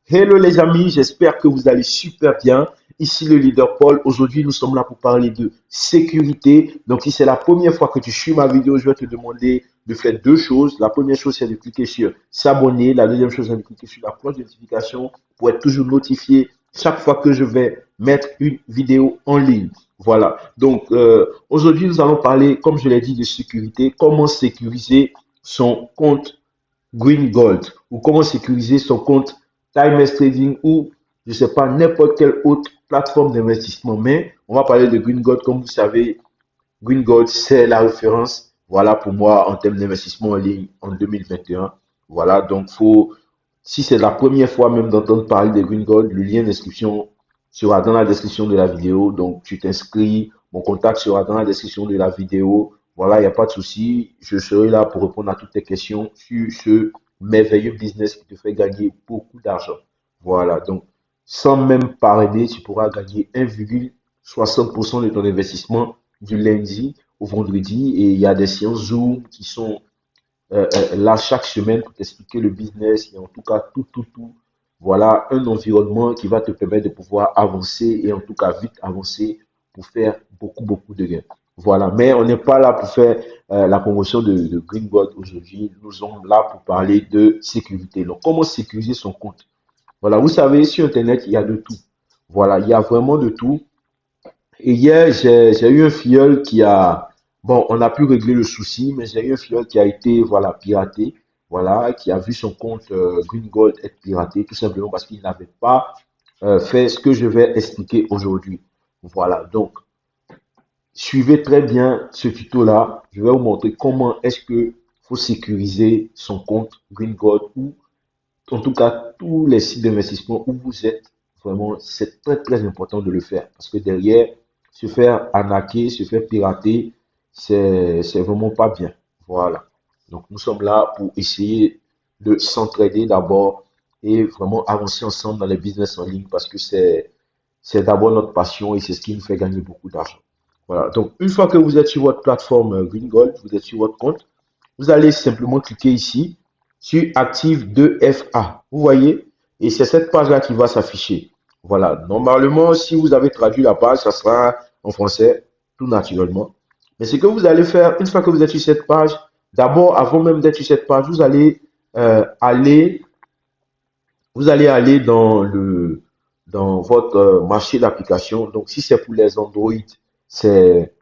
Hello les amis, j'espère que vous allez super bien. Ici le leader Paul. Aujourd'hui, nous sommes là pour parler de sécurité. Donc, si c'est la première fois que tu suis ma vidéo, je vais te demander de faire deux choses. La première chose, c'est de cliquer sur s'abonner. La deuxième chose, c'est de cliquer sur la cloche de notification pour être toujours notifié chaque fois que je vais mettre une vidéo en ligne. Voilà. Donc, aujourd'hui, nous allons parler, comme je l'ai dit, de sécurité. Comment sécuriser son compte Green Gold ou comment sécuriser son compte Timex Trading ou je sais pas n'importe quelle autre plateforme d'investissement. Mais on va parler de Green Gold. Comme vous savez, Green Gold c'est la référence. Voilà pour moi en termes d'investissement en ligne en 2021. Voilà donc faut si c'est la première fois même d'entendre parler de Green Gold, le lien d'inscription sera dans la description de la vidéo. Donc, tu t'inscris, mon contact sera dans la description de la vidéo. Voilà, il n'y a pas de souci. Je serai là pour répondre à toutes tes questions sur ce merveilleux business qui te fait gagner beaucoup d'argent. Voilà, donc, sans même parler, tu pourras gagner 1,60% de ton investissement du lundi au vendredi. Et il y a des séances Zoom qui sont là chaque semaine pour t'expliquer le business et en tout cas tout. Voilà un environnement qui va te permettre de pouvoir avancer et en tout cas vite avancer pour faire beaucoup de gains. Voilà, mais on n'est pas là pour faire la promotion de Greengold aujourd'hui. Nous sommes là pour parler de sécurité. Donc, comment sécuriser son compte? Voilà, vous savez, sur Internet, il y a de tout. Voilà, il y a vraiment de tout. Et hier, j'ai eu un filleul qui a, bon, on a pu régler le souci, mais j'ai eu un filleul qui a été, voilà, piraté, voilà, qui a vu son compte Green Gold être piraté, tout simplement parce qu'il n'avait pas fait ce que je vais expliquer aujourd'hui. Voilà, donc, suivez très bien ce tuto-là. Je vais vous montrer comment est-ce que faut sécuriser son compte Green Gold ou, en tout cas, tous les sites d'investissement où vous êtes. Vraiment, c'est très important de le faire parce que derrière, se faire arnaquer, se faire pirater, c'est vraiment pas bien. Voilà. Donc, nous sommes là pour essayer de s'entraider d'abord et vraiment avancer ensemble dans les business en ligne parce que c'est d'abord notre passion et c'est ce qui nous fait gagner beaucoup d'argent. Voilà. Donc, une fois que vous êtes sur votre plateforme Green Gold, vous êtes sur votre compte, vous allez simplement cliquer ici sur Active 2FA. Vous voyez? Et c'est cette page-là qui va s'afficher. Voilà. Normalement, si vous avez traduit la page, ça sera en français, tout naturellement. Mais ce que vous allez faire, une fois que vous êtes sur cette page, d'abord, avant même d'être sur cette page, aller, vous allez aller dans votre marché d'application. Donc, si c'est pour les Android, c'est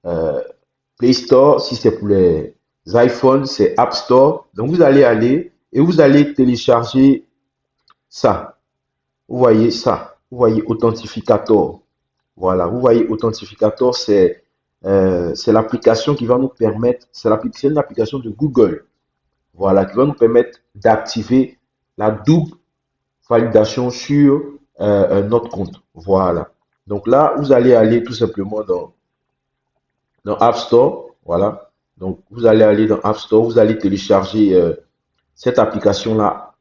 euh, Play Store. Si c'est pour les iPhones, c'est App Store. Donc, vous allez aller et vous allez télécharger ça. Vous voyez ça. Vous voyez Authentificator. Voilà. Vous voyez Authentificator, c'est l'application qui va nous permettre, c'est une application de Google. Voilà, qui va nous permettre d'activer la double validation sur notre compte. Voilà. Donc là, vous allez aller tout simplement dans App Store. Voilà. Donc, vous allez aller dans App Store, vous allez télécharger cette application-là,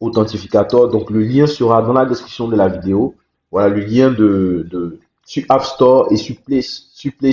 Authentificator. Donc, le lien sera dans la description de la vidéo. Voilà, le lien sur App Store et sur Play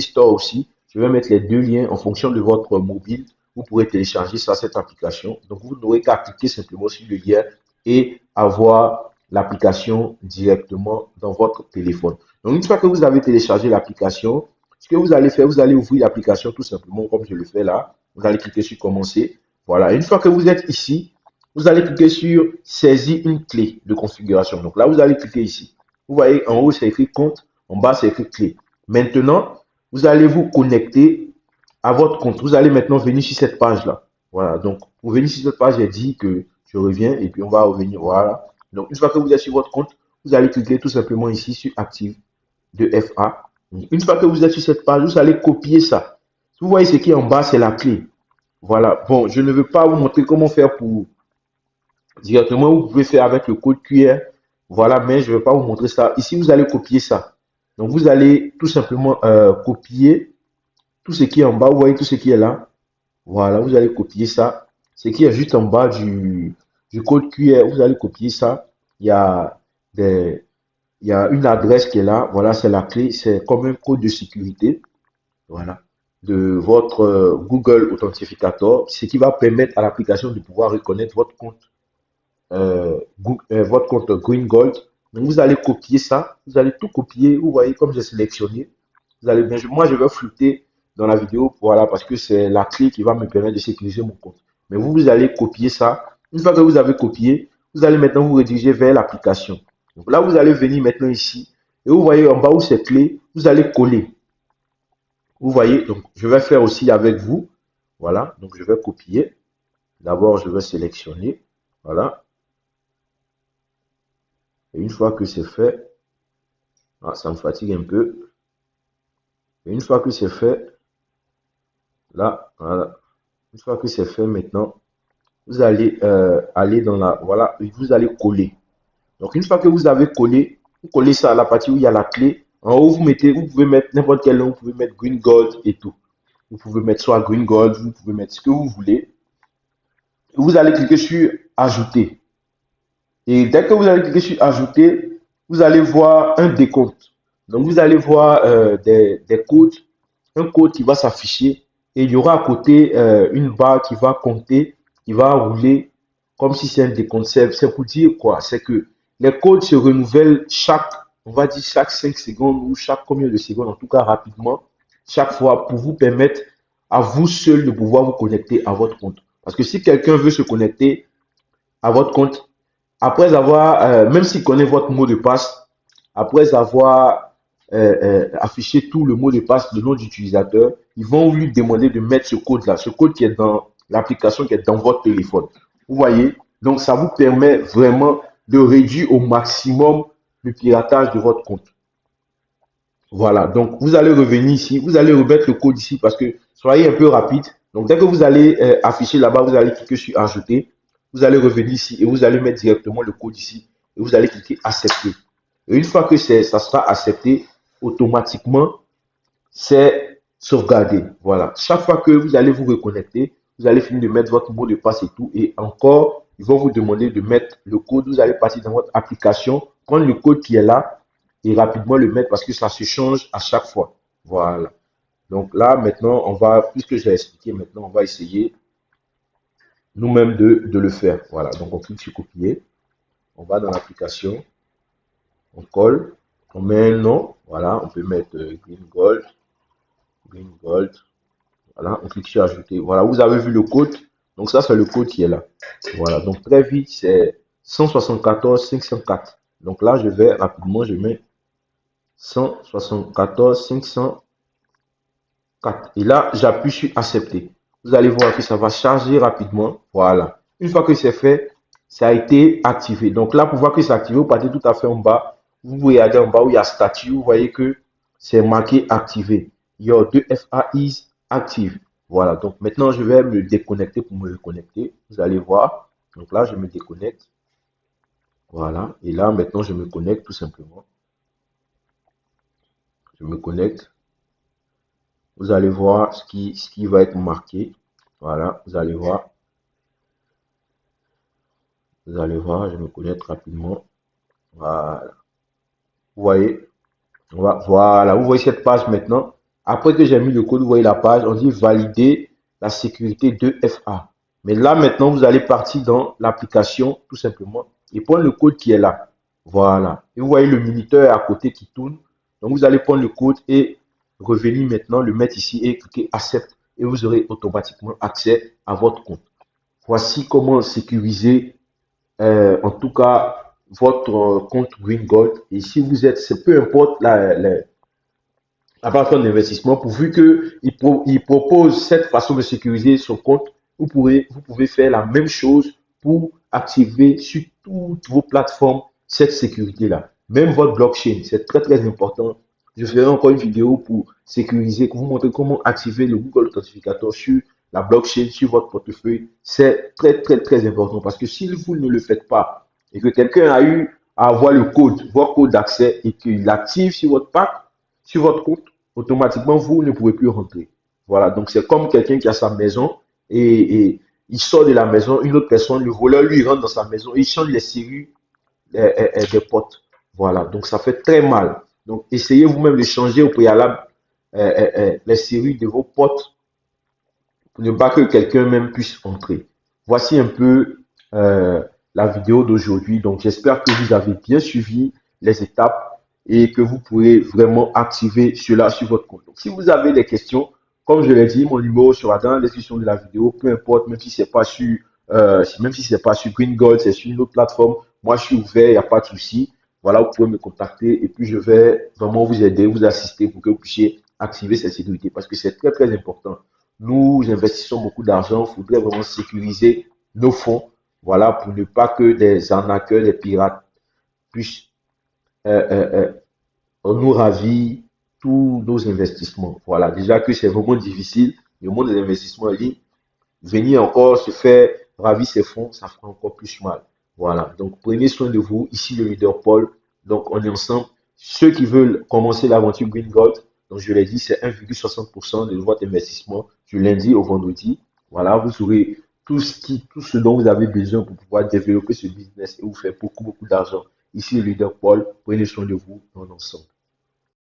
Store aussi. Je vais mettre les deux liens en fonction de votre mobile. Vous pourrez télécharger ça, cette application. Donc, vous n'aurez qu'à cliquer simplement sur le lien et avoir l'application directement dans votre téléphone. Donc, une fois que vous avez téléchargé l'application, ce que vous allez faire, vous allez ouvrir l'application tout simplement comme je le fais là. Vous allez cliquer sur commencer. Voilà. Une fois que vous êtes ici, vous allez cliquer sur saisir une clé de configuration. Donc là, vous allez cliquer ici. Vous voyez, en haut, c'est écrit compte. En bas, c'est écrit clé. Maintenant, vous allez vous connecter à votre compte. Vous allez maintenant venir sur cette page-là. Voilà. Donc, pour venir sur cette page, j'ai dit que je reviens et puis on va revenir. Voilà. Donc, une fois que vous êtes sur votre compte, vous allez cliquer tout simplement ici sur Active de FA. Une fois que vous êtes sur cette page, vous allez copier ça. Vous voyez ce qui est en bas, c'est la clé. Voilà. Bon, je ne veux pas vous montrer comment faire pour directement. Vous pouvez faire avec le code QR. Voilà, mais je ne vais pas vous montrer ça. Ici, vous allez copier ça. Donc, vous allez tout simplement copier tout ce qui est en bas. Vous voyez tout ce qui est là. Voilà, vous allez copier ça. Ce qui est juste en bas du code QR, vous allez copier ça. Il y a des, il y a une adresse qui est là. Voilà, c'est la clé. C'est comme un code de sécurité. Voilà. De votre Google Authentificator, ce qui va permettre à l'application de pouvoir reconnaître votre compte. votre compte Green Gold. Donc, vous allez copier ça. Vous allez tout copier. Vous voyez comme j'ai sélectionné. Vous allez bien, moi, je vais flouter dans la vidéo, voilà, parce que c'est la clé qui va me permettre de sécuriser mon compte. Mais vous allez copier ça. Une fois que vous avez copié, vous allez maintenant vous rediriger vers l'application. Donc là, vous allez venir maintenant ici. Et vous voyez en bas où c'est clé, vous allez coller. Vous voyez, donc je vais faire aussi avec vous. Voilà, donc je vais copier. D'abord, je vais sélectionner. Voilà. Et une fois que c'est fait, ça me fatigue un peu. Et une fois que c'est fait, là, voilà. Une fois que c'est fait, maintenant, vous allez aller dans la, voilà, vous allez coller. Donc, une fois que vous avez collé, vous collez ça à la partie où il y a la clé. En haut, vous pouvez mettre n'importe quel nom, vous pouvez mettre Green Gold et tout. Vous pouvez mettre soit Green Gold, vous pouvez mettre ce que vous voulez. Vous allez cliquer sur Ajouter. Et dès que vous allez cliquer sur Ajouter, vous allez voir un décompte. Donc, vous allez voir des codes, un code qui va s'afficher et il y aura à côté une barre qui va compter, qui va rouler comme si c'est un décompte. C'est pour dire quoi? C'est que les codes se renouvellent chaque, on va dire chaque 5 secondes ou chaque combien de secondes, en tout cas rapidement, chaque fois pour vous permettre à vous seul de pouvoir vous connecter à votre compte. Parce que si quelqu'un veut se connecter à votre compte, après avoir, même s'il connaît votre mot de passe, après avoir affiché tout le mot de passe, le nom d'utilisateur, ils vont lui demander de mettre ce code-là, ce code qui est dans l'application qui est dans votre téléphone. Vous voyez? Donc, ça vous permet vraiment de réduire au maximum le piratage de votre compte. Voilà, donc vous allez revenir ici, vous allez remettre le code ici parce que soyez un peu rapide. Donc dès que vous allez afficher là-bas, vous allez cliquer sur Ajouter. Vous allez revenir ici et vous allez mettre directement le code ici et vous allez cliquer Accepter. Et une fois que ça sera accepté, automatiquement, c'est sauvegardé. Voilà. Chaque fois que vous allez vous reconnecter, vous allez finir de mettre votre mot de passe et tout. Et encore, ils vont vous demander de mettre le code. Vous allez partir dans votre application, prendre le code qui est là et rapidement le mettre parce que ça se change à chaque fois. Voilà. Donc là, maintenant, on va, puisque j'ai expliqué, maintenant, on va essayer nous-mêmes de le faire. Voilà. Donc on clique sur copier. On va dans l'application. On colle. On met un nom. Voilà. On peut mettre Green Gold. Green Gold. Voilà, on clique sur ajouter. Voilà, vous avez vu le code. Donc ça, c'est le code qui est là. Voilà, donc très vite, c'est 174 504. Donc là, je vais rapidement, je mets 174 504. Et là, j'appuie sur accepter. Vous allez voir que ça va charger rapidement. Voilà. Une fois que c'est fait, ça a été activé. Donc là, pour voir que c'est activé, vous partez tout à fait en bas. Vous regardez en bas où il y a statut. Vous voyez que c'est marqué activé. Your 2FA is active. Voilà. Donc maintenant, je vais me déconnecter pour me reconnecter. Vous allez voir. Donc là, je me déconnecte. Voilà. Et là, maintenant, je me connecte tout simplement. Je me connecte. Vous allez voir ce qui va être marqué. Voilà, vous allez voir. Vous allez voir, je me connecte rapidement. Voilà. Vous voyez, voilà, vous voyez cette page maintenant. Après que j'ai mis le code, vous voyez la page, on dit valider la sécurité 2FA. Mais là, maintenant, vous allez partir dans l'application, tout simplement, et prendre le code qui est là. Voilà. Et vous voyez le minuteur à côté qui tourne. Donc, vous allez prendre le code et revenir maintenant, le mettre ici et cliquer accepte. Et vous aurez automatiquement accès à votre compte. Voici comment sécuriser en tout cas votre compte Green Gold. Et si vous êtes, peu importe la plateforme d'investissement, pourvu qu'il propose cette façon de sécuriser son compte, vous pouvez faire la même chose pour activer sur toutes vos plateformes cette sécurité-là. Même votre blockchain, c'est très très important. Je ferai encore une vidéo pour sécuriser, pour vous montrer comment activer le Google Authentificator sur la blockchain, sur votre portefeuille. C'est très très très important parce que si vous ne le faites pas et que quelqu'un a eu à avoir le code, votre code d'accès et qu'il l'active sur votre pack, sur votre compte, automatiquement, vous ne pouvez plus rentrer. Voilà, donc c'est comme quelqu'un qui a sa maison et il sort de la maison, une autre personne, le voleur, lui, rentre dans sa maison et il change les serrures des portes. Voilà, donc ça fait très mal. Donc, essayez vous-même de changer au préalable les serrures de vos portes pour ne pas que quelqu'un même puisse entrer. Voici un peu la vidéo d'aujourd'hui. Donc, j'espère que vous avez bien suivi les étapes et que vous pourrez vraiment activer cela sur votre compte. Donc, si vous avez des questions, comme je l'ai dit, mon numéro sera dans la description de la vidéo, peu importe, même si c'est pas sur Green Gold, c'est sur une autre plateforme. Moi, je suis ouvert, il n'y a pas de souci. Voilà, vous pouvez me contacter et puis je vais vraiment vous aider, vous assister pour que vous puissiez activer cette sécurité parce que c'est très, très important. Nous investissons beaucoup d'argent, il faudrait vraiment sécuriser nos fonds, voilà, pour ne pas que des arnaqueurs, des pirates puissent euh, nous ravir tous nos investissements. Voilà, déjà que c'est vraiment difficile, le monde des investissements en ligne, venir encore se faire ravir ses fonds, ça fera encore plus mal. Voilà, donc prenez soin de vous. Ici le leader Paul. Donc on est ensemble. Ceux qui veulent commencer l'aventure Green Gold, donc je l'ai dit, c'est 1,60% de votre investissement du lundi au vendredi. Voilà, vous aurez tout ce dont vous avez besoin pour pouvoir développer ce business et vous faire beaucoup, beaucoup d'argent. Ici le leader Paul. Prenez soin de vous. On est ensemble.